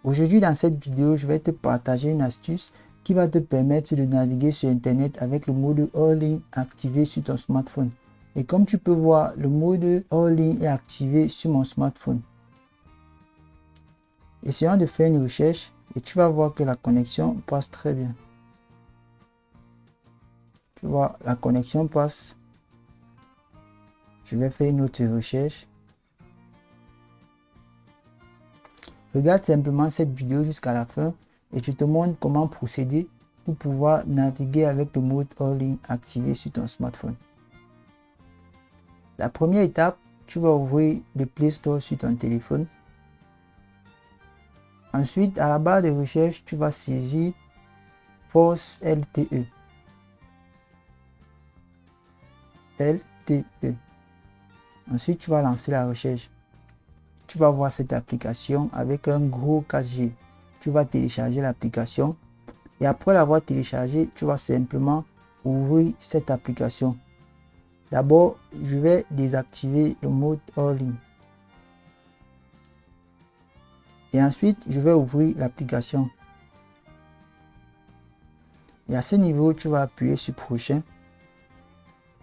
Aujourd'hui, dans cette vidéo, je vais te partager une astuce qui va te permettre de naviguer sur Internet avec le mode hors ligne activé sur ton smartphone. Et comme tu peux voir, le mode hors ligne est activé sur mon smartphone. Essayons de faire une recherche et tu vas voir que la connexion passe très bien. Tu vois, la connexion passe. Je vais faire une autre recherche. Regarde simplement cette vidéo jusqu'à la fin et je te montre comment procéder pour pouvoir naviguer avec le mode hors ligne activé sur ton smartphone. La première étape, tu vas ouvrir le Play Store sur ton téléphone. Ensuite, à la barre de recherche, tu vas saisir Force LTE. LTE. Ensuite, tu vas lancer la recherche. Tu vas voir cette application avec un gros 4G. Tu vas télécharger l'application et après l'avoir téléchargée, tu vas simplement ouvrir cette application. D'abord, je vais désactiver le mode hors ligne. Et ensuite, je vais ouvrir l'application. Et à ce niveau, tu vas appuyer sur Prochain.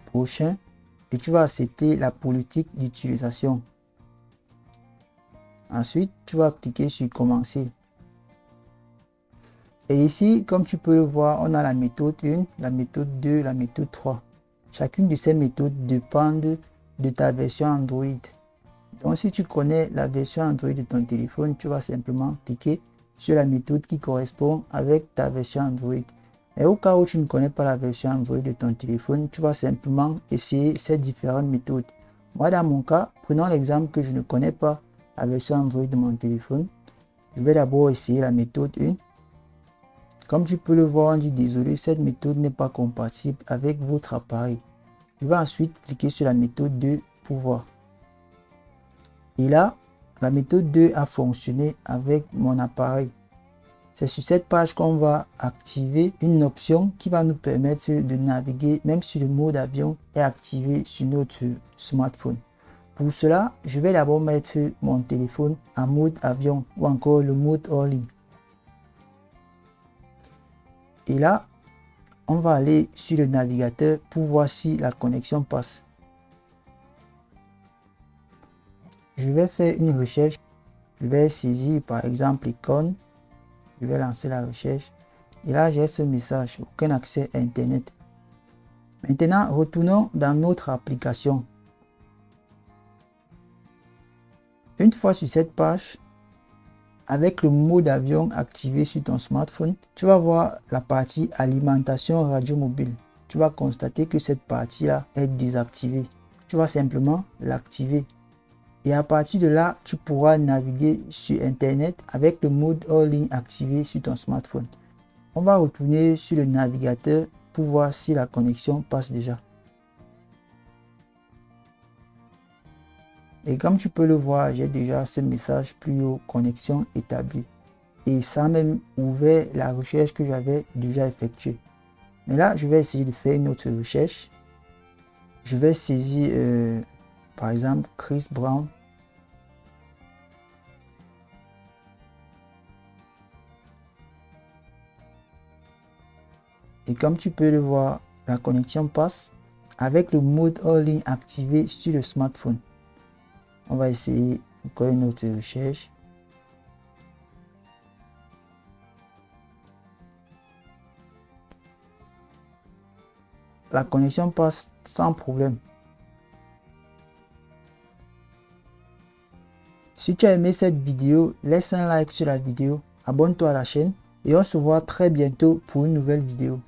Prochain. Et tu vas accepter la politique d'utilisation. Ensuite, tu vas cliquer sur Commencer. Et ici, comme tu peux le voir, on a la méthode 1, la méthode 2, la méthode 3. Chacune de ces méthodes dépend de ta version Android. Donc, si tu connais la version Android de ton téléphone, tu vas simplement cliquer sur la méthode qui correspond avec ta version Android. Et au cas où tu ne connais pas la version Android de ton téléphone, tu vas simplement essayer ces différentes méthodes. Moi, dans mon cas, prenons l'exemple que je ne connais pas la version Android de mon téléphone. Je vais d'abord essayer la méthode 1. Comme tu peux le voir, on dit désolé, cette méthode n'est pas compatible avec votre appareil. Je vais ensuite cliquer sur la méthode 2 pour voir. Et là, la méthode 2 a fonctionné avec mon appareil. C'est sur cette page qu'on va activer une option qui va nous permettre de naviguer même si le mode avion est activé sur notre smartphone. Pour cela, je vais d'abord mettre mon téléphone en mode avion ou encore le mode hors ligne. Et là, on va aller sur le navigateur pour voir si la connexion passe. Je vais faire une recherche. Je vais saisir par exemple icône. Je vais lancer la recherche. Et là, j'ai ce message, aucun accès à Internet. Maintenant, retournons dans notre application. Une fois sur cette page, avec le mode avion activé sur ton smartphone, tu vas voir la partie alimentation radio mobile. Tu vas constater que cette partie-là est désactivée. Tu vas simplement l'activer. Et à partir de là, tu pourras naviguer sur Internet avec le mode hors ligne activé sur ton smartphone. On va retourner sur le navigateur pour voir si la connexion passe déjà. Et comme tu peux le voir, j'ai déjà ce message plus haut, connexion établie. Et ça a même ouvert la recherche que j'avais déjà effectuée. Mais là, je vais essayer de faire une autre recherche. Je vais saisir, par exemple, Chris Brown. Et comme tu peux le voir, la connexion passe avec le mode hors ligne activé sur le smartphone. On va essayer encore une autre recherche. La connexion passe sans problème. Si tu as aimé cette vidéo, laisse un like sur la vidéo, abonne-toi à la chaîne et on se voit très bientôt pour une nouvelle vidéo.